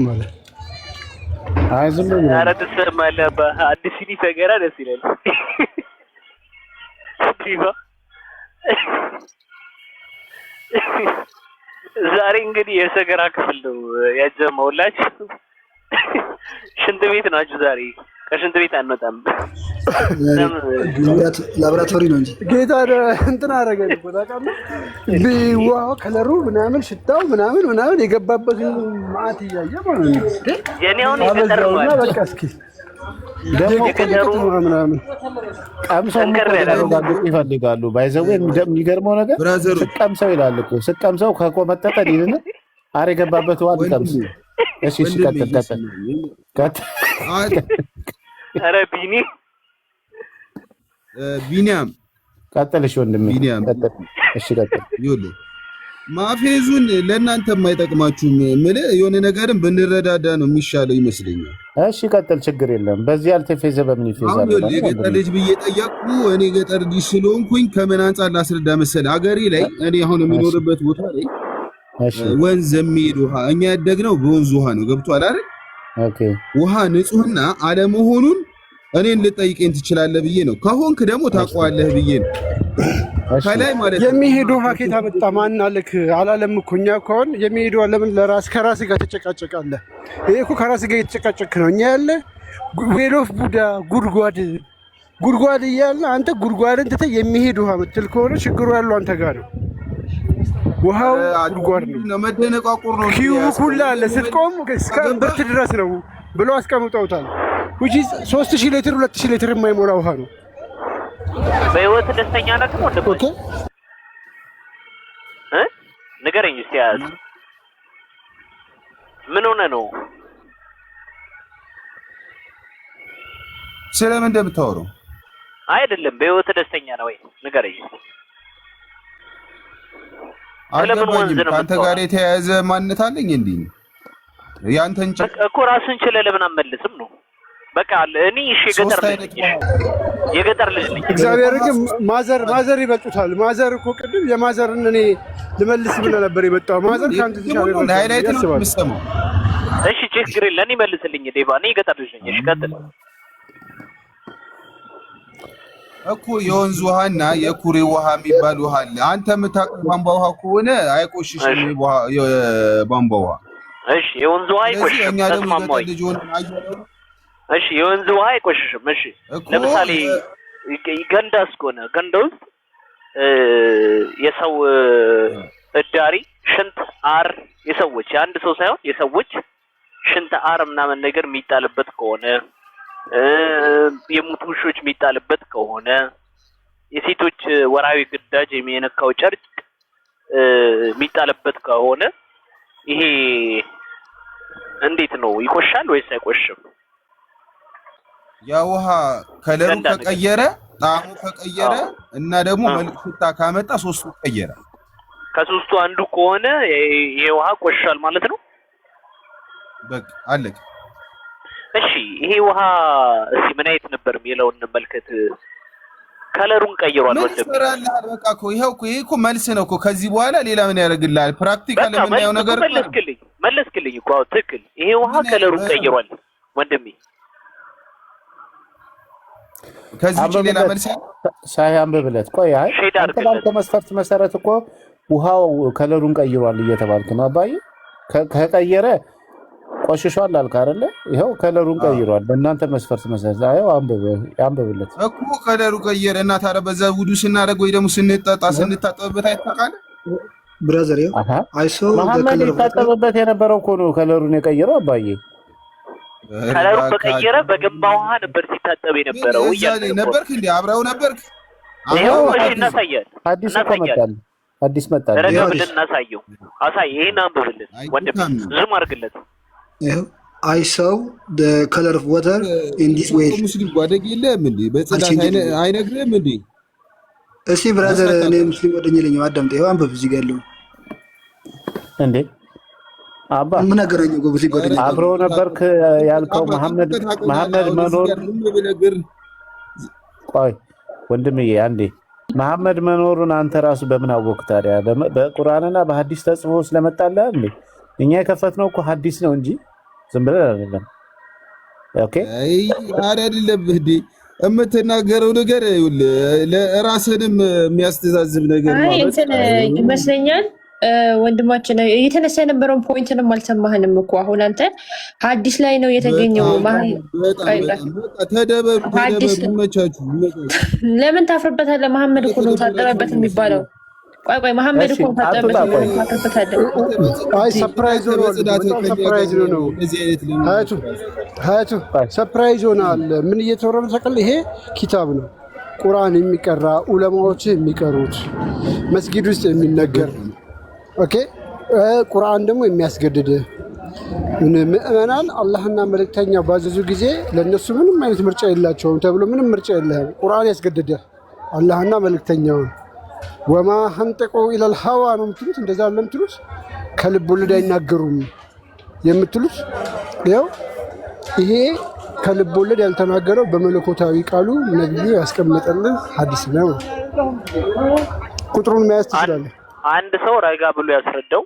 ማለት አይ ዝም ብሎ ኧረ ትሰማለህ አዲስ ሲኒ ፈገራ ደስ ይላል ዲባ ዛሬ እንግዲህ የሰገራ ክፍል ነው ያጀመውላችሁ ሽንት ቤት ናችሁ ዛሬ ከሽንት ቤት አንወጣም ላብራቶሪ ነው እንጂ ጌታ እንትን አደረገኝ እኮ ታውቃለህ ቢዋው ከለሩ ምናምን ሽታው ምናምን የገባበት ማአት እያየ ማለት ነው የኔውን የገጠር ነው በቃ እስኪ ደግሞ የገጠሩ ምናምን ቀምሰው ማረጋገጥ ይፈልጋሉ ባይዘው የሚገርመው ነገር ስቀምሰው ይላል እኮ ስቀምሰው ከቆመጠጠ ይልና አረ የገባበት ዋል ቀምስ እሺ ቀጥል ኧረ ቢኒያም ቀጥልሽ ወንድሜ ቀጥል እሺ ቀጥል ይኸውልህ ማፌዙን ለእናንተ የማይጠቅማችሁም ማለት የሆነ ነገርም ብንረዳዳ ነው የሚሻለው ይመስለኛል እሺ ቀጥል ችግር የለም በዚህ ያልተፈዘ በምን ይፈዛል የገጠር ልጅ ብዬ ጠየቅኩ እኔ ገጠር ልጅ ስለሆንኩኝ ከምን አንፃር ላስረዳ መሰለህ አገሬ ላይ እኔ አሁን የሚኖርበት ቦታ ላይ ወንዝ የሚሄድ ውሃ እኛ ያደግነው በወንዝ ውሃ ነው ገብቶሃል አይደል ኦኬ ውሃ ንጹህና አለመሆኑን እኔን ልጠይቀኝ ትችላለህ ብዬ ነው ከሆንክ ደግሞ ታውቀዋለህ ብዬ ነው ከላይ ማለት የሚሄዱ ውሃ ከየት አመጣ ማን አለክ አላለም እኮ እኛ ከሆን የሚሄዱ ለምን ከራስ ጋር ተጨቃጨቃለህ ይሄ እኮ ከራስ ጋር የተጨቃጨክ ነው እኛ ያለ ዌሎፍ ቡዳ ጉድጓድ እያለ አንተ ጉድጓድን ትተህ የሚሄድ ውሃ ምትል ከሆነ ችግሩ ያለው አንተ ጋር ነው ውሃው ጉድጓድ ነው መደነቋቁር ነው ኪዩ ሁላ አለ ስትቆም እስከ ብርት ድረስ ነው ብሎ አስቀምጠውታል which is 3000 ሊትር 2000 ሊትር የማይሞላ ውሃ ነው በህይወት ደስተኛ ነህ ነው ኦኬ ንገረኝ እስቲ ያዝ ምን ሆነ ነው ስለምን እንደምታወራው አይደለም በህይወት ደስተኛ ነው ወይ ንገረኝ አለምን ካንተ ጋር የተያያዘ ማንነት አለኝ እንዴ ያንተን እኮ ራስን ችለህ ለምን አመልስም ነው በቃ እኔ እሺ የገጠር ልጅ ነኝ እግዚአብሔር ግን ማዘር ይበልጡታል ማዘር እኮ ቅድም የማዘርን እኔ ልመልስ ብለ ነበር የመጣው ማዘር ካንተ ተሻለ ሃይላይት ነው የምሰማው እሺ ችግር የለም እኔ መልስልኝ ዴባ እኔ የገጠር ልጅ ነኝ እሺ ቀጥል እኮ የወንዝ ውሃና የኩሬ ውሃ የሚባል ውሃ አለ አንተ የምታውቀው ቧንቧ ውሃ ከሆነ አይቆሽሽም የቧንቧ ውሃ እሺ የወንዝ ውሃ አይቆሽሽም ተስማማኝ እሺ የወንዝ ውሃ አይቆሽሽም እሺ ለምሳሌ ገንዳ እስከሆነ ገንዳ ውስጥ የሰው እዳሪ ሽንት አር የሰዎች አንድ ሰው ሳይሆን የሰዎች ሽንት አር ምናምን ነገር የሚጣልበት ከሆነ የሙት ውሾች የሚጣልበት ከሆነ የሴቶች ወራዊ ግዳጅ የሚነካው ጨርቅ የሚጣልበት ከሆነ ይሄ እንዴት ነው ይቆሻል ወይስ አይቆሽም ያ ውሃ ከለሩ ከቀየረ ጣዕሙ ከቀየረ እና ደግሞ መልክታ ካመጣ ሶስቱ ቀየረ ከሶስቱ አንዱ ከሆነ ይሄ ውሃ ቆሻል ማለት ነው በቃ አለቀ እሺ ይሄ ውሃ እስቲ ምን አይነት ነበር የሚለውን እንመልከት ከለሩን ቀይሯል ወንድም በቃ እኮ ይሄው እኮ መልስ ነው እኮ ከዚህ በኋላ ሌላ ምን ያደርግልሃል ፕራክቲካል የምናየው ነገር መለስክልኝ እኮ ትክክል ይሄ ውሃ ከለሩን ቀይሯል ወንድሜ ከዚህ ሌላ መልስ ሳይም በብለት ቆይ አይ አንተ መስፈርት መሰረት እኮ ውሃው ከለሩን ቀይሯል እየተባልክ ነው አባዬ ከቀየረ ቆሽሿል አልካ አይደለ ይሄው ከለሩን ቀይሯል በእናንተ መስፈርት መሰረት አይው አንብብለት እኮ ከለሩ ቀየረ እና ታዲያ በዛ ውዱ ስናደርግ ወይ ደግሞ ስንታጠብበት አይተቃለ ብራዘር አይሶ መሐመድ ይታጠብበት የነበረው እኮ ነው ከለሩን የቀየረው አባዬ ከለሩ በቀየረ በገንባ ውሃ ነበር ሲታጠብ የነበረው ነበርክ እንዴ አብረው ነበርክ ይሄው እሺ እናሳያለን አዲስ መጣል ረጋብልን እናሳየው አሳይ ይሄን አንብብልን ወንድም ዝም አድርግለት ይሄው I saw the color of water in this way ሙስሊም ጓደኛ የለም እንዴ በጽዳት አይነግርም እንዴ እሺ ብራዘር እኔ ሙስሊም ጓደኛ የለኝም አዳምጥ ይሄው አንብብ እዚህ ጋር ያለው እንዴ አባ ምን አገናኘው ጎብዚ ጓደኛ አብሮ ነበርክ ያልከው መሐመድ መኖር ቆይ ወንድምዬ አንዴ መሐመድ መኖሩን አንተ ራሱ በምን አወቅ ታዲያ በቁርአንና በሐዲስ ተጽፎ ስለመጣልህ እንዴ እኛ የከፈትነው እኮ ሐዲስ ነው እንጂ ዝም ብለን አይደለም። ኦኬ አይ አይደለም እንዴ የምትናገረው ነገር ለራስህንም የሚያስተዛዝብ ነገር ነው ይመስለኛል። ወንድማችን እየተነሳ የነበረውን ፖይንትንም አልሰማህንም እኮ አሁን አንተ ሐዲስ ላይ ነው የተገኘው። ተደበሩ ይመቻችሁ። ለምን ታፍርበታለህ? መሐመድ እኮ ነው ታጠበበት የሚባለው። ቆይ መሐመድ እኮ ነው ታጠበበት። አይ ሰርፕራይዝ ነው። ሰርፕራይዝ ነው። ሀያቱ ሰርፕራይዝ ሆናል። ምን እየተወራ ነው ታውቃለህ? ይሄ ኪታብ ነው፣ ቁርአን የሚቀራ ዑለማዎች የሚቀሩት መስጊድ ውስጥ የሚነገር ኦኬ። ቁርአን ደግሞ የሚያስገድድ ምእመናን አላህና መልእክተኛ ባዘዙ ጊዜ ለነሱ ምንም አይነት ምርጫ የላቸውም ተብሎ ምንም ምርጫ የለህም። ቁርአን ያስገድደ አላህና መልእክተኛውን ወማ ሀንጠቁ ኢለል ሀዋ ነው የምትሉት። እንደዛ አለ የምትሉት ከልብ ወለድ አይናገሩም የምትሉት ይኸው ይሄ ከልብ ወለድ ያልተናገረው በመለኮታዊ ቃሉ ነብዩ ያስቀመጠልን ሐዲስ ነው። ቁጥሩን መያዝ ትችላለህ። አንድ ሰው ረጋ ብሎ ያስረዳው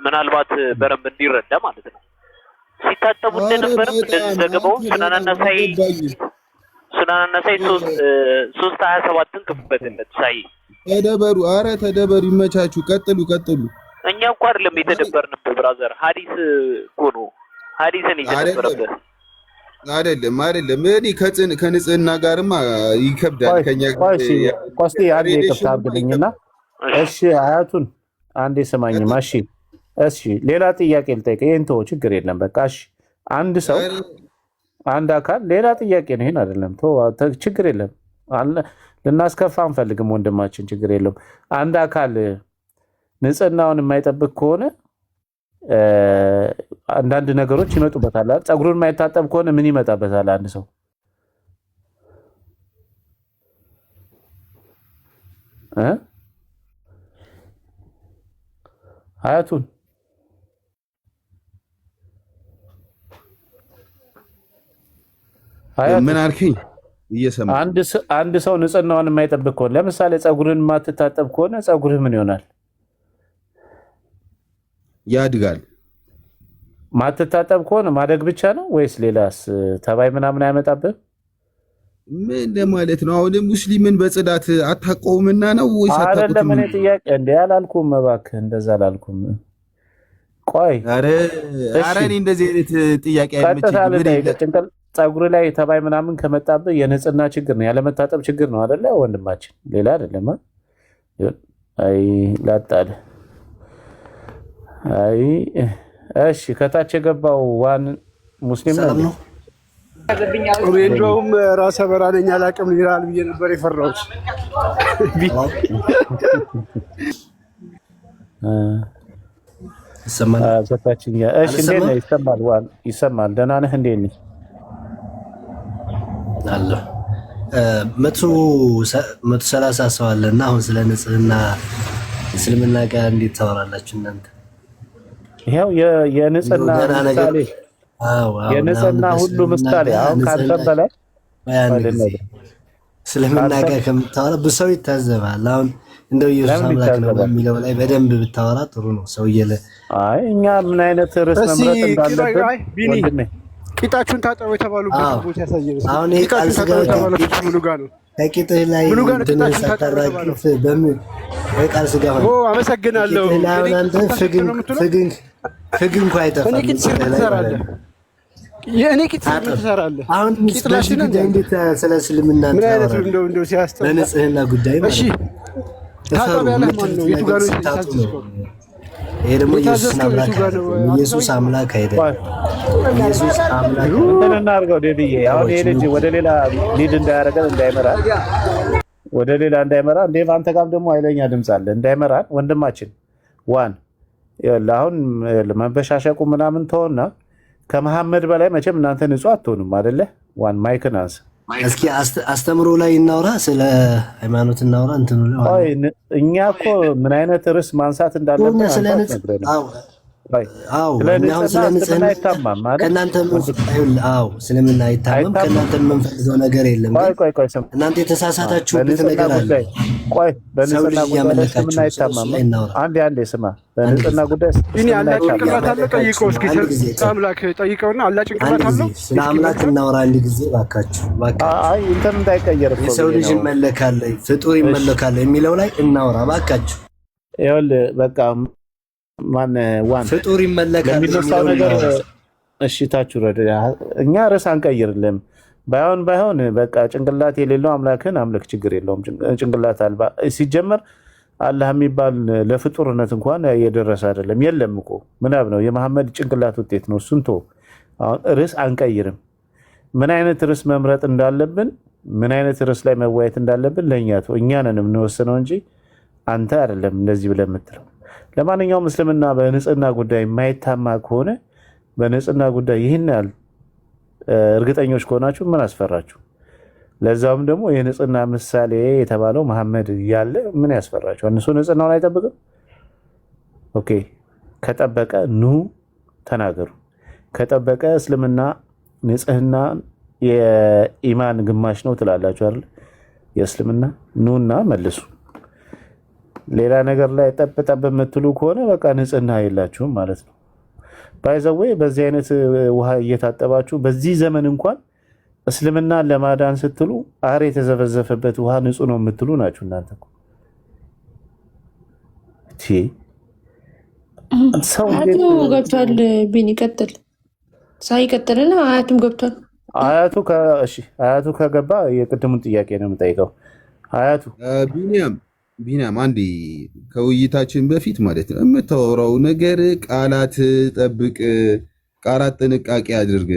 ምናልባት በረም እንዲረዳ ማለት ነው። ሲታጠቡ እንደነበርም እንደዚህ ዘገባው ሱናናሳይ 3:27 ክፍበትነት ሳይ ተደበሩ። አረ ተደበሩ፣ ይመቻችሁ። ቀጥሉ። እኛ እኮ አይደለም የተደበርንበት ብራዘር፣ ሐዲስ እኮ ነው። ሐዲስን እየተደበረበት አይደለም። እኔ ከንጽህና ጋርማ ይከብዳል። ከኛ ቆስቲ አንዴ ተፍታብልኝና እሺ አያቱን አንዴ ሰማኝ ማሺ። እሺ ሌላ ጥያቄ ልጠይቅ። ይሄን ተው ችግር የለም በቃ እሺ። አንድ ሰው አንድ አካል ሌላ ጥያቄ ነው፣ ይሄን አይደለም ተው ችግር የለም። ልናስከፋ አንፈልግም ወንድማችን፣ ችግር የለም። አንድ አካል ንጽህናውን የማይጠብቅ ከሆነ አንዳንድ ነገሮች ይመጡበታል። ፀጉሩን የማይታጠብ ከሆነ ምን ይመጣበታል? አንድ ሰው ሀያቱን ምን አልከኝ? እየሰማሁ አንድ ሰው ንጽህናውን የማይጠብቅ ከሆነ ለምሳሌ ፀጉርን የማትታጠብ ከሆነ ፀጉርህ ምን ይሆናል? ያድጋል። ማትታጠብ ከሆነ ማደግ ብቻ ነው ወይስ ሌላስ ተባይ ምናምን አይመጣብህ? ምን ለማለት ነው? አሁን ሙስሊምን በጽዳት አታቆምና ነው ወይስ አታቆም? አይደለም እኔ ጥያቄ እንደ አላልኩም፣ እባክህ እንደዛ አላልኩም። ቆይ አረ እኔ እንደዚህ አይነት ጥያቄ አይመችም። ፀጉር ላይ ተባይ ምናምን ከመጣብህ የንጽህና ችግር ነው፣ ያለመታጠብ ችግር ነው አይደለ ወንድማችን? ሌላ አይደለም። አይ ላጣለ አይ እሺ ከታች የገባው ዋን ሙስሊም ነው። እንደውም ራሰ በራነኛ አላቅም ይላል ብዬ ነበር የፈራሁት። ይሰማል ዘታችኛ። እሺ እንዴት ነው? ይሰማል ዋን ይሰማል። ደህና ነህ? እንዴት ነህ? አለ 130 ሰው አለና አሁን ስለ ንጽህና እስልምና ጋር እንዴት ታወራላችሁ እናንተ? ይሄው የንጽህና ምሳሌ የንጽህና ሁሉ ምሳሌ አሁን ካንተ በላይ እስልምና ጋር ከምታወራ ብሰው ይታዘባል። አሁን እንደው ኢየሱስ አምላክ ነው በሚለው ላይ በደንብ ብታወራ ጥሩ ነው። ሰው እየለ አይ እኛ ምን አይነት ርዕስ መምረጥ እንዳለብን ወንድሜ ቂጣችሁን ታጠቡ የተባሉበት ቦታ ያሳየን። አሁን ይሄ ቃል ስጋ ምኑ ጋር ነው? ከቂጥህ ላይ ተነሳተራቅፍ በምን ቃል ስጋ ሆነ? አመሰግናለሁ። አንተ ፍግ እንኳን አይጠፋም። እኔ ቂጥ ትሰራለህ። የእኔ ቂጥ ትሰራለህ። አሁን ቂጥላችን እንዴት ስለ እስልምና ምን አይነት እንደው ሲያስተው በንጽህና ጉዳይ ማለት እሺ ታጠቢያ ላይ ማን ነው? የቱ ጋር ነው የታዘዝከው? ይሄ ደግሞ ኢየሱስ አምላክ ኢየሱስ አምላክ አይደለም። ኢየሱስ አምላክ ምን እናርገው? ዴድዬ አሁን ይሄ ልጅ ወደ ሌላ ሊድ እንዳያረገን ወደ ሌላ እንዳይመራ እንዴ አንተ ጋርም ደግሞ ኃይለኛ ድምጽ አለ እንዳይመራን ወንድማችን ዋን አሁን መንበሻሸቁ ምናምን ተውና ከመሐመድ በላይ መቼም እናንተ ንጹህ አትሆኑም አይደለ? ዋን ማይክን አንስ እስኪ አስተምሮ ላይ እናውራ፣ ስለ ሃይማኖት እናውራ። እንትኑ ላይ እኛ እኮ ምን አይነት ርዕስ ማንሳት እንዳለብን አዎ አሁን ስለ ንጽህና ከእናንተ ስለምን አይታመም ከእናንተ የምንፈልገው ነገር የለም። እናንተ የተሳሳታችሁበት ነገር አለ። ቆይ በንጽህና ጉዳይ ስለምን አይታመም? አንዴ ስማ። በንጽህና ጉዳይ እኔ አላህ ጭንቅላት አለ ጠይቀው እስኪ አምላክ ጠይቀውና አላህ ጭንቅላት አለ። ስለ አምላክ እናወራ አንድ ጊዜ ባካችሁ። አይ እንትን እንዳይቀየር እኮ የሰው ልጅ ይመለካል ፍጡር ይመለካል የሚለው ላይ እናወራ ባካችሁ። ይኸውልህ በቃ ማን ዋን ፍጡር ይመለካል የሚነሳው ነገር እሺ ታች ወረደ። እኛ ርዕስ አንቀይርልም። ባይሆን በቃ ጭንቅላት የሌለው አምላክን አምልክ ችግር የለውም። ጭንቅላት አልባ ሲጀመር አላህ የሚባል ለፍጡርነት እንኳን የደረሰ አይደለም። የለም እኮ ምናብ ነው የመሐመድ ጭንቅላት ውጤት ነው። እሱን ተው። አሁን ርዕስ አንቀይርም። ምን አይነት ርዕስ መምረጥ እንዳለብን ምን አይነት ርዕስ ላይ መወያየት እንዳለብን ለእኛ ተው። እኛ ነን የምንወስነው እንጂ አንተ አይደለም እንደዚህ ብለህ የምትለው። ለማንኛውም እስልምና በንጽህና ጉዳይ የማይታማ ከሆነ በንጽህና ጉዳይ ይህን ያህል እርግጠኞች ከሆናችሁ ምን አስፈራችሁ? ለዛውም ደግሞ የንጽህና ምሳሌ የተባለው መሐመድ ያለ ምን ያስፈራችሁ? እነሱ ንጽህናውን አይጠብቅም። ኦኬ ከጠበቀ ኑ ተናገሩ። ከጠበቀ እስልምና ንጽህና የኢማን ግማሽ ነው ትላላችሁ አይደል? የእስልምና ኑና መልሱ። ሌላ ነገር ላይ ጠብ የምትሉ ከሆነ በቃ ንጽህና የላችሁም ማለት ነው። ባይዘዌ በዚህ አይነት ውሃ እየታጠባችሁ በዚህ ዘመን እንኳን እስልምና ለማዳን ስትሉ አር የተዘፈዘፈበት ውሃ ንጹህ ነው የምትሉ ናችሁ እናንተ እኮ። ሰው ገብቷል። ቢኒ ቀጥል። ሳይቀጥልና አያቱም ገብቷል። አያቱ ከገባ የቅድሙን ጥያቄ ነው የምጠይቀው። አያቱ ቢኒያም አንዴ ከውይይታችን በፊት ማለት ነው የምታወራው ነገር ቃላት ጠብቅ፣ ቃላት ጥንቃቄ አድርግ።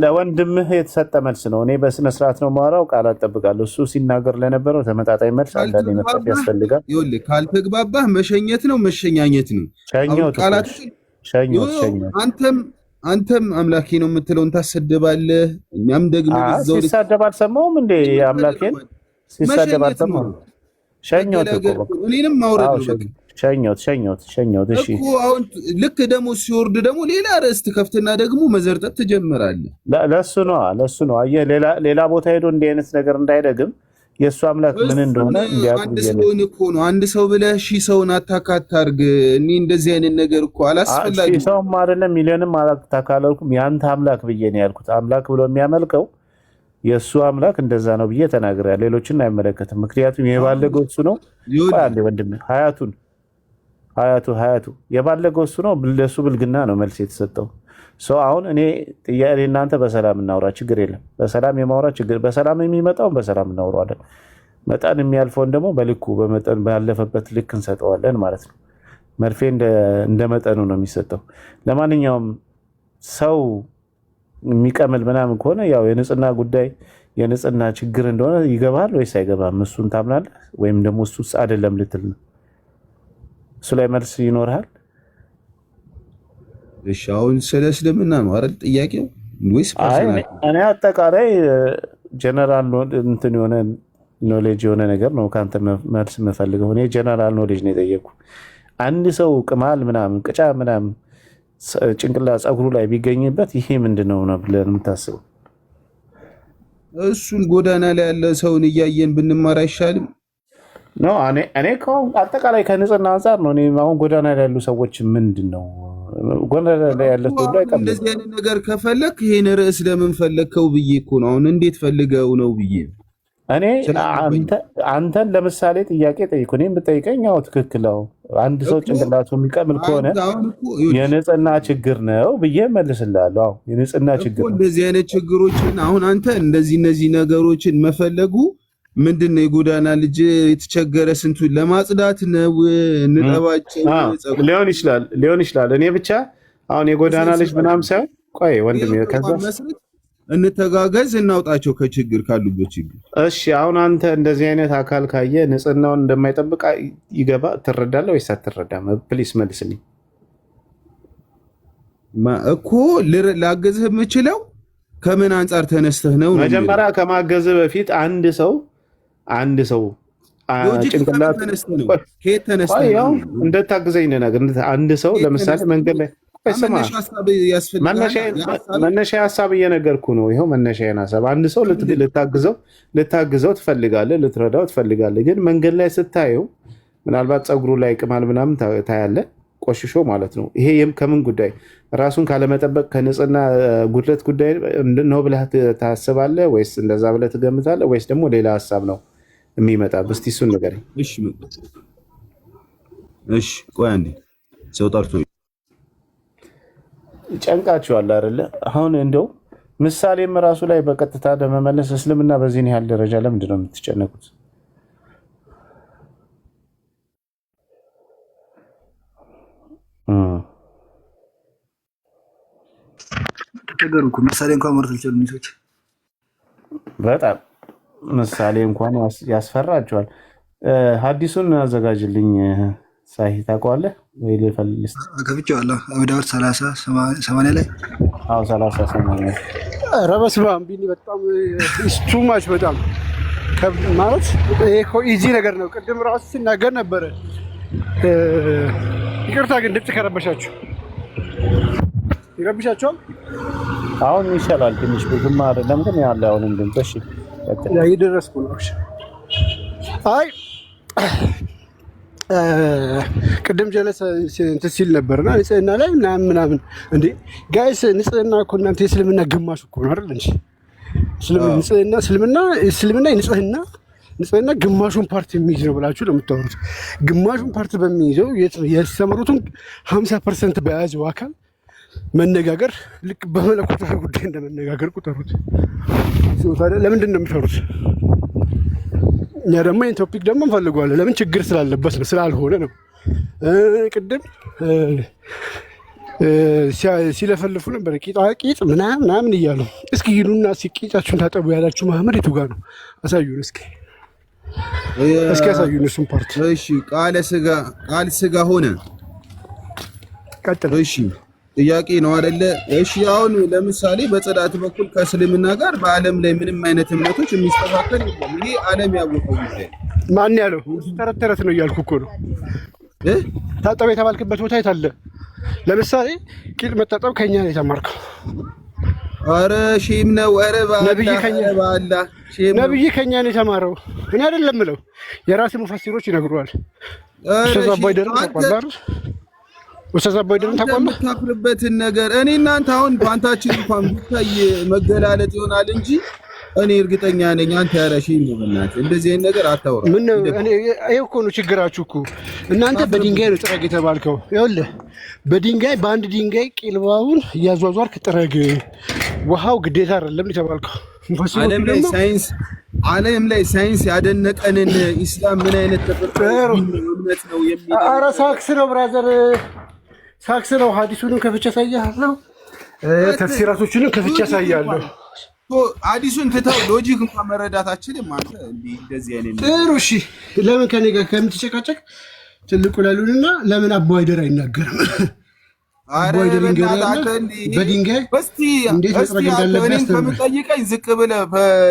ለወንድምህ የተሰጠ መልስ ነው። እኔ በስነ ስርዓት ነው የማወራው፣ ቃላት ጠብቃለሁ። እሱ ሲናገር ለነበረው ተመጣጣኝ መልስ አንዳንዴ መስጠት ያስፈልጋል። ይኸውልህ ካልተግባባህ መሸኘት ነው መሸኛኘት ነው። አንተም አምላኬ ነው የምትለውን ታሰድባለህ፣ እኛም ደግሞ ሲሳደብ አልሰማሁም እንዴ? አምላኬን ሲሳደብ አልሰማሁም። ሸኞት እኮ እኔንም ማውረድ ነው። ሸኞት። እሺ እኮ አሁን ልክ ደግሞ ሲወርድ ደግሞ ሌላ ርዕስ ትከፍትና ደግሞ መዘርጠት ትጀምራለህ። ለሱ ነው። አየህ ሌላ ቦታ ሄዶ እንዲህ አይነት ነገር እንዳይደግም የእሱ አምላክ ምን እንደሆነ አንድ ሰው ብለህ ሺህ ሰውን አታካታርግ። እኔ እንደዚህ አይነት ነገር እኮ አላስፈላጊ ሰውም አይደለም ሚሊዮንም አላካካለልኩም። የአንተ አምላክ ብዬ ነው ያልኩት። አምላክ ብሎ የሚያመልከው የእሱ አምላክ እንደዛ ነው ብዬ ተናግሬያለሁ። ሌሎችን አይመለከትም። ምክንያቱም የባለገው እሱ ነው። አንዴ ወንድም ሀያቱ የባለገው እሱ ነው። ለሱ ብልግና ነው መልስ የተሰጠው። አሁን እኔ እናንተ በሰላም እናውራ፣ ችግር የለም። በሰላም የማውራ ችግር በሰላም የሚመጣውን በሰላም እናውራለን። መጠን የሚያልፈውን ደግሞ በልኩ በመጠን ባለፈበት ልክ እንሰጠዋለን ማለት ነው። መርፌ እንደ መጠኑ ነው የሚሰጠው። ለማንኛውም ሰው የሚቀመል ምናምን ከሆነ ያው የንጽህና ጉዳይ የንጽህና ችግር እንደሆነ ይገባል ወይስ አይገባም? እሱን ታምናለህ ወይም ደግሞ እሱስ አይደለም ልትል ነው? እሱ ላይ መልስ ይኖርሃል? እሺ አሁን ስለ እስልምና ነው አይደል ጥያቄው? ወይስ እኔ አጠቃላይ ጀነራል እንትን የሆነ ኖሌጅ የሆነ ነገር ነው ካንተ መልስ የምፈልገው። እኔ ጀነራል ኖሌጅ ነው የጠየኩ። አንድ ሰው ቅማል ምናምን ቅጫ ምናምን ጭንቅላት ፀጉሩ ላይ ቢገኝበት ይሄ ምንድነው ነው ብለን የምታስበው? እሱን ጎዳና ላይ ያለ ሰውን እያየን ብንማር አይሻልም? ነው እኔ አጠቃላይ ከንጽህና አንጻር ነው። እኔ አሁን ጎዳና ላይ ያሉ ሰዎች ምንድነው ጎዳና ላይ ያለ ሰው ላይ እንደዚህ አይነት ነገር ከፈለክ ይሄን ርዕስ ለምን ፈለከው ብዬ እኮ ነው። አሁን እንዴት ፈልገው ነው ብዬ እኔ አንተን ለምሳሌ ጥያቄ ጠይቁ። እኔም ብጠይቀኝ ያው ትክክል ነው። አንድ ሰው ጭንቅላቱ የሚቀምል ከሆነ የንጽህና ችግር ነው ብዬ መልስልሃለሁ። አዎ የንጽህና ችግር ነው። እንደዚህ አይነት ችግሮችን አሁን አንተ እነዚህ ነገሮችን መፈለጉ ምንድነው? የጎዳና ልጅ የተቸገረ ስንቱን ለማጽዳት ነው እንጠባቸው ሊሆን ይችላል። እኔ ብቻ አሁን የጎዳና ልጅ ምናምን ሳይሆን ቆይ ወንድሜ ከዛ እንተጋገዝ እናውጣቸው ከችግር ካሉበት ችግር። እሺ አሁን አንተ እንደዚህ አይነት አካል ካየ ንጽህናውን እንደማይጠብቅ ይገባ ትረዳለህ ወይስ አትረዳም? ፕሊስ መልስልኝ። እኮ ላገዝህ የምችለው ከምን አንጻር ተነስተህ ነው? መጀመሪያ ከማገዝህ በፊት አንድ ሰው ጭንቅላት እንደታግዘኝ ነገር አንድ ሰው ለምሳሌ መንገድ ላይ መነሻ ሀሳብ እየነገርኩ ነው። ይኸው መነሻዬን ሀሳብ አንድ ሰው ልታግዘው ትፈልጋለህ፣ ልትረዳው ትፈልጋለህ። ግን መንገድ ላይ ስታየው ምናልባት ፀጉሩ ላይ ቅማል ምናምን ታያለህ፣ ቆሽሾ ማለት ነው። ይሄ ከምን ጉዳይ ራሱን ካለመጠበቅ ከንጽህና ጉድለት ጉዳይ ነው ብለህ ታስባለህ ወይስ እንደዛ ብለህ ትገምታለህ ወይስ ደግሞ ሌላ ሀሳብ ነው የሚመጣብህ? እስኪ እሱን ንገረኝ። እሺ ቆይ አንዴ ሰው ጠርቶ ጨንቃችኋል አይደለ? አሁን እንደው ምሳሌም ራሱ ላይ በቀጥታ ለመመለስ እስልምና በዚህን ያህል ደረጃ ለምንድን ነው የምትጨነቁት? ተገሩኩ ምሳሌ እንኳን ማውራት አልቻሉም። ሰዎች በጣም ምሳሌ እንኳን ያስፈራቸዋል። ሐዲሱን አዘጋጅልኝ ሳሂ ታውቀዋለህ ወይ? ልፈልስ ከፍቼዋለሁ። አብዳውር 30 80 ላይ 30 80 ኧረ በስመ አብ ቢኒ በጣም ኢስቱማች በጣም ማለት ይሄ እኮ ኢዚ ነገር ነው። ቅድም ራሱ ሲናገር ነበረ። ይቅርታ ግን ድምፅ ከረበሻችሁ ይረብሻችኋል። አሁን ይሻላል ትንሽ ብዙም አይደለም ግን ያለ አሁንም ድምፅ እሺ እየደረስኩ ነው። አይ ቅድም ጀለሰ እንትን ሲል ነበርና ንጽህና ላይ ምናምን እንዴ ጋይስ ንጽህና እኮ እናንተ የእስልምና ግማሽ እኮ ነው አይደል እንጂ እስልምና ንጽህና ግማሹን ፓርት የሚይዝ ነው ብላችሁ ለምታወሩት ግማሹን ፓርት በሚይዘው የተሰመሩትን 50% በያዘው አካል መነጋገር ልክ በመለኮታዊ ጉዳይ እንደመነጋገር ቁጠሩት። ለምንድን ነው የምትፈሩት? እኛ ደግሞ ይህን ቶፒክ ደግሞ እንፈልገዋለን። ለምን ችግር ስላለበት ነው ስላልሆነ ነው። ቅድም ሲለፈልፉ ነበር ቂጣቂጥ ምናምን እያሉ። እስኪ ሂዱና ቂጣችሁን ታጠቡ ያላችሁ መሐመድ የቱ ጋር ነው? አሳዩን እስኪ አሳዩን እሱን ፓርት። እሺ ቃል ስጋ ሆነ። ቀጥል። እሺ ጥያቄ ነው አይደለ? እሺ አሁን ለምሳሌ በጽዳት በኩል ከእስልምና ጋር በዓለም ላይ ምንም አይነት እምነቶች የሚስተካከል የለም። ይሄ ዓለም ያወቀው ጉዳይ። ማን ያለው? ተረት ነው እያልኩ እኮ ነው። ታጠብ የተባልክበት ቦታ የት አለ? ለምሳሌ ቂጥ መታጠብ ከኛ ነው የተማርከው። አረ ሼም ነው። አረ ነብይ ከኛ ነው የተማረው። እኔ አይደለም ምለው የራሴ ሙፈሲሮች ይነግሩዋል። ወሰዛ ቦይደርን ታቆምበትን ነገር እኔ እናንተ አሁን ፓንታችን እንኳን ቢታይ መገላለጥ ይሆናል እንጂ እኔ እርግጠኛ ነኝ አንተ ያረሽኝ ነው። በእናትህ እንደዚህ አይነት ነገር አታወራ። ምን ነው እኔ ይሄ እኮ ነው ችግራችሁ እኮ እናንተ በድንጋይ ነው ጥረግ የተባልከው። ይኸውልህ በድንጋይ በአንድ ድንጋይ ቂልባውን እያዟዟርክ ጥረግ፣ ውሃው ግዴታ አይደለም የተባልከው። ዓለም ላይ ሳይንስ ያደነቀንን ኢስላም ምን አይነት ተፈጥሮ እምነት ነው የሚለው? ኧረ ሳክስ ነው ብራዘር፣ ሳክስ ነው። ሐዲሱንም ከፍቼ ያሳያለሁ፣ ተፍሲራቶቹንም ከፍቼ ያሳያለሁ። ሐዲሱን ትተው ሎጂክ እንኳን መረዳታችንም አንተ እንደዚህ አይነት ጥሩ። እሺ ለምን ከኔ ጋር ከምትጨቃጨቅ ትልቁ ላሉንና ለምን አቦይደር አይናገርም? አቦይደር በድንጋይ እንዴት መጥረግ እንዳለበት ከምጠይቀኝ ዝቅ ብለህ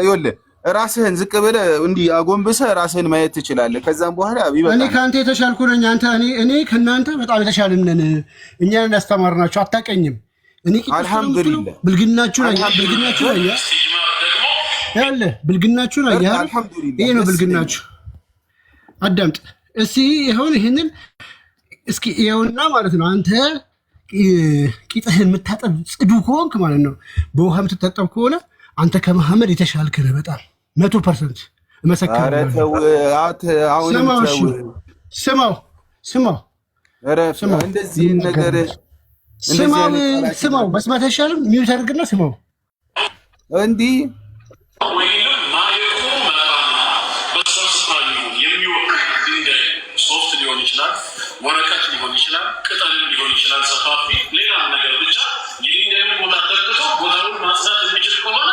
ይኸውልህ ራስህን ዝቅ ብለህ እንዲህ አጎንብሰህ ራስህን ማየት ትችላለህ። ከዛም በኋላ እኔ ከአንተ የተሻልኩ ነኝ። እኔ ከእናንተ በጣም የተሻልን ነን። እኛን ያስተማርናችሁ አታውቀኝም። እኔ አልሐምዱሊላህ ብልግናችሁን አየህ ይሄ ነው ብልግናችሁ። አዳምጥ እስኪ ይሄንን እስኪ ይኸውና ማለት ነው። አንተ ቂጥህን የምታጠብ ጽዱ ከሆንክ ማለት ነው፣ በውሃ የምትታጠብ ከሆነ አንተ ከመሐመድ የተሻልክ ነህ በጣም 100% እመሰክራለሁ። ስማው እንደዚህ ነገር ስማው መስማት አይሻልም? ሚውት አድርግና ስማው። እንዲህ ሶፍት ሊሆን ይችላል፣ ወረቀት ሊሆን ይችላል፣ ቅጠል ሊሆን ይችላል፣ ሰፋፊ ሌላ ነገር ብቻ ይህንን ቦታ ተክቶ ቦታውን ማጽዳት የሚችል ከሆነ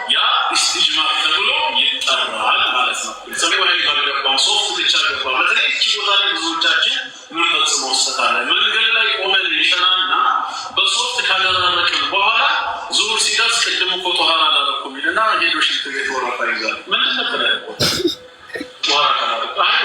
ያ ኢስቲጅማር ተብሎ ይጠራል ማለት ነው። ሰው ላይ ባልገባው ሶፍት ብቻ ገባ። በተለይ እቺ ቦታ ላይ ብዙዎቻችን ምን ፈጽመው ወሰታለ መንገድ ላይ ቆመን ይሸናና በሶፍት ካደረረክን በኋላ ዙር ሲደርስ ቅድም እኮ ጧሃራ አላረኩም ይልና ሄዶ ሽንት ቤት ወረፋ ይዛል። ምን ነበር ያለው? ጧሃራ ካላረኩ አይ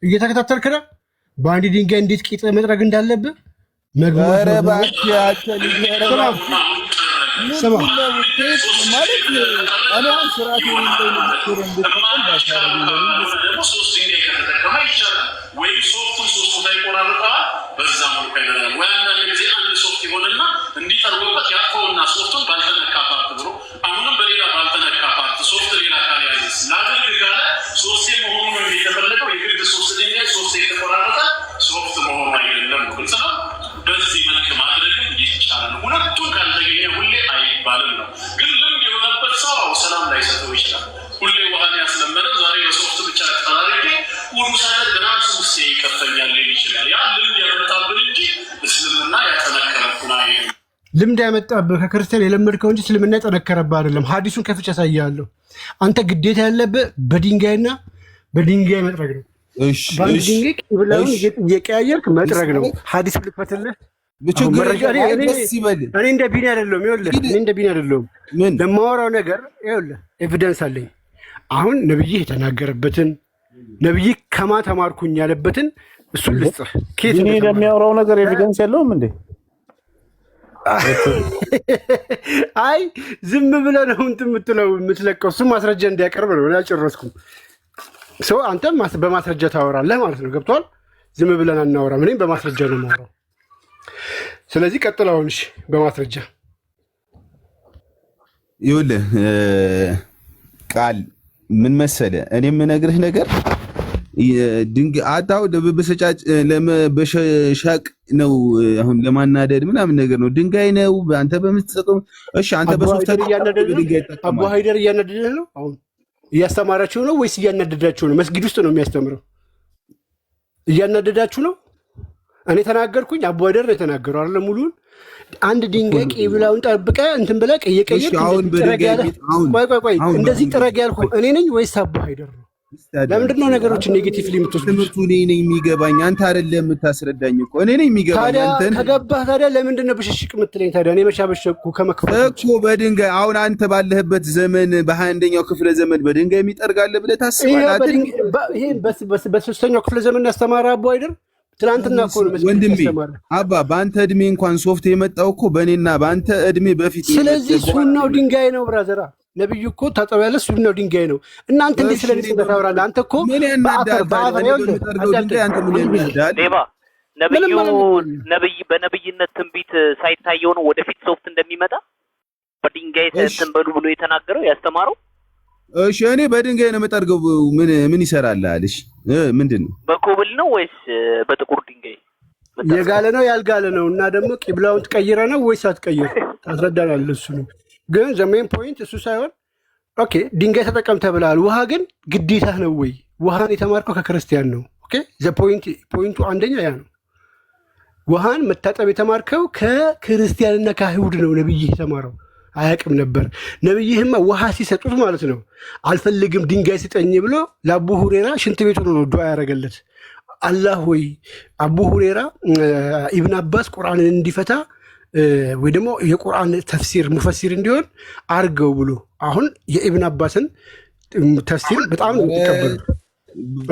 እየተከታተልክ ነው። በአንድ ድንጋይ እንዴት ቂጥ መጥረግ እንዳለብህ ኧረ እባክህ አንተ ልጅ ስማ ማለት እኔ አሁን ስርዓት የሌለው ንግግር እንድትጠቀም ሶስት ድንጋይ ከተጠቀመ ይቻላል ወይ ሶስቱን ሶስቱ ሳይቆራርጠዋል በዛ መልኩ አይደለም ወይ አንዳንድ ጊዜ አንድ ሶፍት ይሆንና እንዲጠርጉበት ያፈውና ሶፍቱን ባልተነካ ፓርት ብሎ አሁንም በሌላ ባልተነካ ፓርት ሶፍት ሌላ ካል ያዘዝ ላድርግ ካለ ሶስቴ መሆኑ ነው የሚተፈለገው የግድ ሶስት ድንጋይ ሶስቴ የተቆራረጠ ሶፍት መሆኑ አይደለም ግልጽ ነው በዚህ መልክ ማድረግም ይቻላል ሁለቱን ካልተገኘ ሁሌ አይባልም ነው ግን ልምድ የሆነበት ሰው ሰላም ላይሰጠው ይችላል ሁሌ ውሃን ያስለመደ ዛሬ በሶፍት ብቻ ተጣላልቄ ሁሉ ሳደር ራስ ውስጥ ይከፈኛል ይችላል ያ ልምድ ያመጣብን እንጂ እስልምና ያጠነከረብን አይደለም ልምድ ያመጣብህ ከክርስቲያን የለመድከው እንጂ እስልምና ያጠነከረብህ አይደለም ሐዲሱን ከፍቼ ያሳያለሁ አንተ ግዴታ ያለብህ በድንጋይና በድንጋይ መጥረግ ነው በአንድ ድንጋይ ቂብላውን እየቀያየርክ መጥረግ ነው ሐዲስ ልክፈትልህ እኔ እንደ ቢኒ አይደለሁም ይኸውልህ እኔ እንደ ቢኒ አይደለሁም ለማወራው ነገር ይኸውልህ ኤቪደንስ አለኝ አሁን ነብይህ የተናገረበትን ነብይ ከማ ተማርኩኝ ያለበትን እሱን ልስጥህ ከየት ነው የሚያወራው ነገር ኤቪደንስ የለውም እንዴ አይ ዝም ብለህ ነው እንትን የምትለቀው እሱ ማስረጃ እንዲያቀርብ ነው ያጨረስኩም ሰው አንተም በማስረጃ ታወራለህ ማለት ነው ገብቷል ዝም ብለን አናወራም እኔም በማስረጃ ነው የማወራው ስለዚህ ቀጥል አሁን እሺ በማስረጃ ይኸውልህ ቃል ምን መሰለህ እኔ የምነግርህ ነገር ድንጋይ አጣው በበሰጫጭ ለበሸሻቅ ነው አሁን ለማናደድ ምናምን ነገር ነው ድንጋይ ነው አንተ በምትጠቀም እሺ አንተ በሶፍትዌር አቡ ሃይደር እያናደደህ ነው አሁን እያስተማራችሁ ነው ወይስ እያናደዳችሁ ነው መስጊድ ውስጥ ነው የሚያስተምረው እያናደዳችሁ ነው እኔ ተናገርኩኝ አቡ ሃይደር ነው የተናገረው አይደል ሙሉን አንድ ድንጋይ ቂብላውን ጠብቀ እንትን ብለህ ቀየቀየር ቆይ እንደዚህ ጥረግ ያልኩ እኔ ነኝ ወይስ አቡ ሃይደር ነው ለምንድን ነው ነገሮችን ኔጌቲቭሊ የምትወስዱት እኔ ነኝ የሚገባኝ አንተ አይደለም የምታስረዳኝ እኮ እኔ ነኝ የሚገባኝ አንተ ከገባህ ታዲያ ለምንድን ነው ብሽሽቅ የምትለኝ ታዲያ እኔ መሻበሸኩ ከመክፈት እኮ በድንጋይ አሁን አንተ ባለህበት ዘመን በ21ኛው ክፍለ ዘመን በድንጋይ የሚጠርጋለ ብለህ ታስባለህ ይሄ በ3ኛው ክፍለ ዘመን ያስተማረ አቡ ሃይደር ትላንትና እኮ ነው ወንድሜ አባ በአንተ እድሜ እንኳን ሶፍት የመጣው እኮ በእኔና በአንተ እድሜ በፊት ስለዚህ ሱናው ድንጋይ ነው ብራዘራ ነብዩ እኮ ታጠብ ያለ ሱናው ድንጋይ ነው እናንተ እንዴ ስለዚህ ተታወራለህ አንተ እኮ ነብይ በነብይነት ትንቢት ሳይታየው ነው ወደፊት ሶፍት እንደሚመጣ በድንጋይ ተንበሉ ብሎ የተናገረው ያስተማረው እሺ እኔ በድንጋይ ነው የምጠርገው ምን ይሰራልሃል እሺ ምንድነው በኮብል ነው ወይስ በጥቁር ድንጋይ የጋለ ነው ያልጋለ ነው እና ደግሞ ቂብላውን ተቀይረ ነው ወይስ አትቀይር ታስረዳናለህ እሱ ነው ግን ዘሜን ፖይንት እሱ ሳይሆን ኦኬ ድንጋይ ተጠቀም ተብለሃል ውሃ ግን ግዴታ ነው ወይ ውሃን የተማርከው ከክርስቲያን ነው ኦኬ ዘ ፖይንቱ አንደኛ ያ ነው ውሃን መታጠብ የተማርከው ከክርስቲያንና ከአይሁድ ነው ነብይህ የተማረው አያውቅም ነበር ነብይህማ ውሃ ሲሰጡት ማለት ነው አልፈልግም ድንጋይ ስጠኝ ብሎ ለአቡ ሁሬራ ሽንት ቤቱ ነው ዱዓ ያደረገለት አላህ ወይ አቡ ሁሬራ ኢብን አባስ ቁርአንን እንዲፈታ ወይ ደግሞ የቁርአን ተፍሲር ሙፈሲር እንዲሆን አርገው ብሎ አሁን የኢብን አባስን ተፍሲር በጣም ተቀበሉ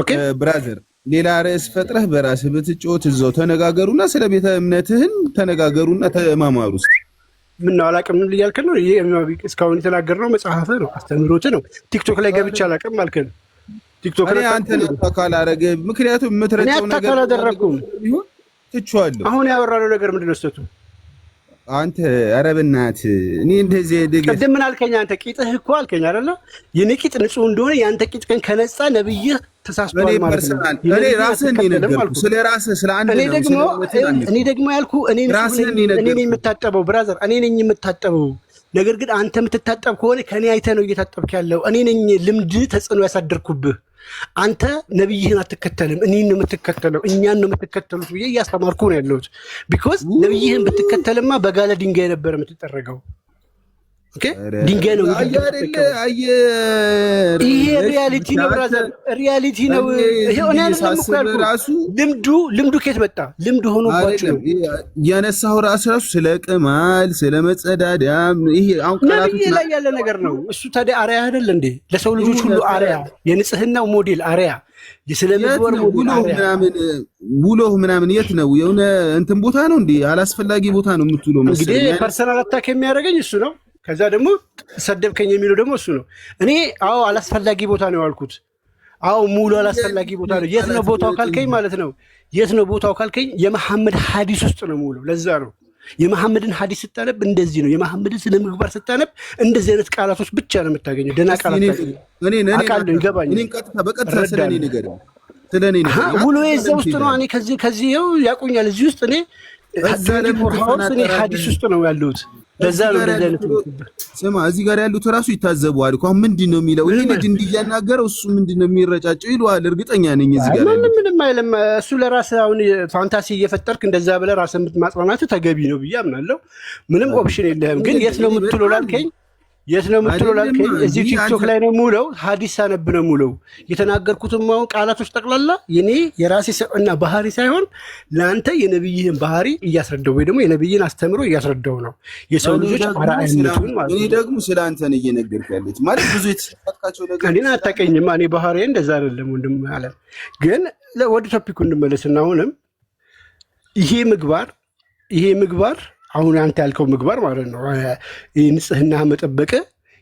ኦኬ ብራዘር ሌላ ርዕስ ፈጥረህ በራስህ ብትጮት እዛው ተነጋገሩና ስለ ቤተ እምነትህን ተነጋገሩና ተማማሩ ውስጥ ምን ነው አላውቅም እያልክ ነው ይሄ እስካሁን የተናገርነው መጽሐፍ ነው አስተምሮት ነው ቲክቶክ ላይ ገብቼ አላውቅም አልከን ቲክቶክ ላይ አንተ ተካል አረገ ምክንያቱም የምትረጨው ነገር አደረኩም ይሁን ትቻለሁ አሁን ያወራነው ነገር ምንድነው ስተቱ አንተ አረብናት እኔ እንደዚህ ደግ ቅድም ምን አልከኝ አንተ ቂጥህ እኮ አልከኝ አይደለ የኔ ቂጥ ንጹህ እንደሆነ ያንተ ቂጥ ከን ከነጻ ነብይ ተሳስቷል ማለት ነው እኔ ራስህን ይነገርኩ ስለ ራስህ ስለ አንተ ነው እኔ ደግሞ ያልኩ እኔ ነኝ የምታጠበው ብራዘር እኔ ነኝ የምታጠበው ነገር ግን አንተ የምትታጠብ ከሆነ ከኔ አይተህ ነው እየታጠብክ ያለው እኔ ነኝ ልምድ ተጽዕኖ ያሳደርኩብህ አንተ ነብይህን አትከተልም እኔን ነው የምትከተለው እኛን ነው የምትከተሉት ብዬ እያስተማርኩ ነው ያለሁት ቢኮዝ ነብይህን ብትከተልማ በጋለ ድንጋይ ነበር የምትጠረገው ኦኬ ድንጋይ ነው። ይሄ ሪያሊቲ ነው ብራዘር፣ ሪያሊቲ ነው። ይሄ ልምዱ ከየት መጣ? ልምዱ ሆኖባችሁ ነው ያነሳው። ራሱ ስለ ቅማል ስለ መጸዳዳም ይሄ አሁን ነብይ ላይ ያለ ነገር ነው እሱ። ታዲያ አርያ አይደል እንዴ? ለሰው ልጆች ሁሉ አርያ፣ የንጽህናው ሞዴል አርያ፣ የስለ ምግባር ሞዴል አርያ። ውሎ ምናምን የት ነው? የሆነ እንትን ቦታ ነው እንዴ? አላስፈላጊ ቦታ ነው የምትውለው መሰለኝ። እንግዲህ ፐርሰናል አታክ የሚያደርገኝ እሱ ነው። ከዛ ደግሞ ሰደብከኝ የሚለው ደግሞ እሱ ነው። እኔ አዎ አላስፈላጊ ቦታ ነው ያልኩት። አዎ ሙሉ አላስፈላጊ ቦታ ነው። የት ነው ቦታው ካልከኝ ማለት ነው። የት ነው ቦታው ካልከኝ የመሐመድ ሐዲስ ውስጥ ነው ሙሉ። ለዛ ነው የመሐመድን ሐዲስ ስታነብ እንደዚህ ነው። የመሐመድን ስለ ምግባር ስታነብ እንደዚህ አይነት ቃላቶች ብቻ ነው የምታገኘው። ደና ቃላት አቃል ይገባኛል። በቀጥታ ስለኔ ነገር ስለኔ ነገር ሙሉ የዛ ውስጥ ነው። እኔ ከዚህ ይኸው ያቁኛል። እዚህ ውስጥ እኔ ሐዲስ ውስጥ ነው ያለሁት። ለዛ ነው ስማ፣ እዚህ ጋር ያሉት ራሱ ይታዘቡዋል እኮ። ምንድን ነው የሚለው ይሄ ልጅ እንዲያናገረው እሱ ምንድን ነው የሚረጫጨው ይለዋል። እርግጠኛ ነኝ እዚህ ጋር ምንም አይልም እሱ። ለራስህ አሁን ፋንታሲ እየፈጠርክ እንደዛ ብለህ ራስህን ማጽናናት ተገቢ ነው ብዬ አምናለሁ። ምንም ኦፕሽን የለህም። ግን የት ነው የምትውለው ላልከኝ እዚህ ቲክቶክ ላይ ነው የምውለው። ሐዲስ አነብ ነው የምውለው። የተናገርኩትም አሁን ቃላቶች ጠቅላላ የኔ የራሴ ሰውና ባህሪ ሳይሆን ለአንተ የነብይህን ባህሪ እያስረዳው ወይ ደግሞ የነብይህን አስተምሮ እያስረዳው ነው። የሰው ልጆች አራአይነቱን ማለት ነው። ደግሞ ስለ አንተ ነው እየነገርኩ ያለሁት ማለት ብዙ የተሰጣቸው ነገር እኔን አታውቀኝም። እኔ ባህሪ እንደዛ አይደለም ወንድም አለ። ግን ወደ ቶፒኩ እንመለስና አሁንም ይሄ ምግባር አሁን አንተ ያልከው ምግባር ማለት ነው ንጽህና መጠበቅ፣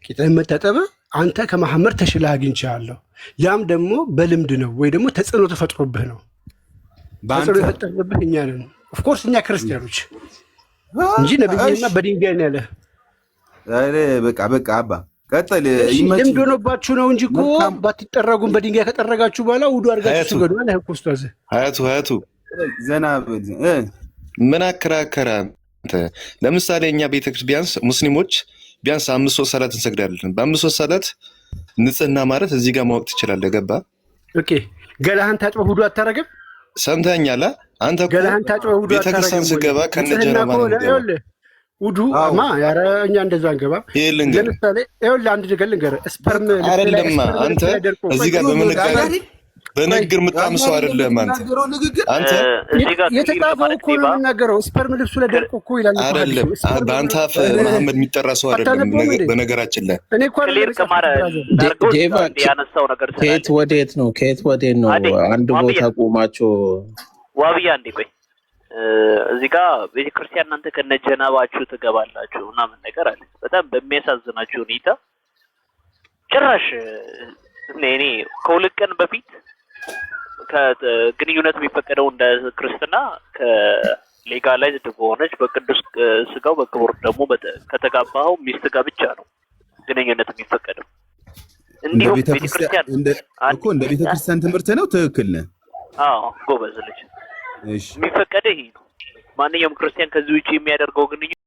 ቂጥህን መታጠብ አንተ ከመሐመድ ተሽለህ አግኝቻለሁ። ያም ደግሞ በልምድ ነው ወይ ደግሞ ተጽዕኖ ተፈጥሮብህ ነው። ተጽዕኖ የፈጠርንብህ እኛ ነን። ኦፍኮርስ እኛ ክርስቲያኖች እንጂ ነብይና በድንጋይ ነው ያለ። በቃ አባ ቀጥል። ልምድ ሆኖባችሁ ነው እንጂ እኮ ባትጠረጉም በድንጋይ ከጠረጋችሁ በኋላ ውዱ አድርጋችሁ ስገዱ አለ እኮ ኡስታዝ። ሀያቱ ዘና ምን አከራከረ? ለምሳሌ እኛ ቤተክርስቲያን ቢያንስ ሙስሊሞች ቢያንስ 5 ሶስት ሰላት እንሰግዳለን። በ5 ሶስት ሰላት ንጽህና ማለት እዚህ ጋር ማወቅ ትችላለህ። ገባ? ኦኬ። ገላህን ታጥበህ ሁሉ አታረግም? ሰምተኛል? አንተ እኮ ገላህን ታጥበህ ሁሉ አታረግም? ቤተክርስቲያን ስገባ ከነጀና ማለት ነው ውዱ አማ ያረ እኛ እንደዛ አንገባ። ለምሳሌ ይኸውልህ አንድ ነገር ልንገርህ። ስፐርም አይደለም አንተ እዚህ ጋር በንግግር የምታምሰው አይደለም አንተ የተጻፈው እኮ ነው የሚናገረው። ስፐርም ልብሱ ላይ ደርቆ እኮ ይላል አይደል? በአንተ አፍ መሐመድ የሚጠራ ሰው አይደለም። በነገራችን ላይ እኔ እኮ ከየት ወዴት ነው አንድ ቦታ ቆማችሁ ዋብያ እንዴ? ቆይ እዚህ ጋር ቤተክርስቲያን እናንተ ከነጀናባችሁ ትገባላችሁ እና ምን ነገር አለ። በጣም በሚያሳዝናችሁ ሁኔታ ጭራሽ እኔ ከሁለት ቀን በፊት ከግንኙነት የሚፈቀደው እንደ ክርስትና ከሌጋላይዝድ በሆነች በቅዱስ ስጋው በክቡር ደግሞ ከተጋባኸው ሚስት ጋር ብቻ ነው ግንኙነት የሚፈቀደው። እንዲሁም ቤተክርስቲያን እኮ እንደ ቤተክርስቲያን ትምህርት ነው። ትክክል ነህ። አዎ ጎበዝ ልጅ። የሚፈቀደው ይሄ ነው። ማንኛውም ክርስቲያን ከዚህ ውጪ የሚያደርገው ግንኙነት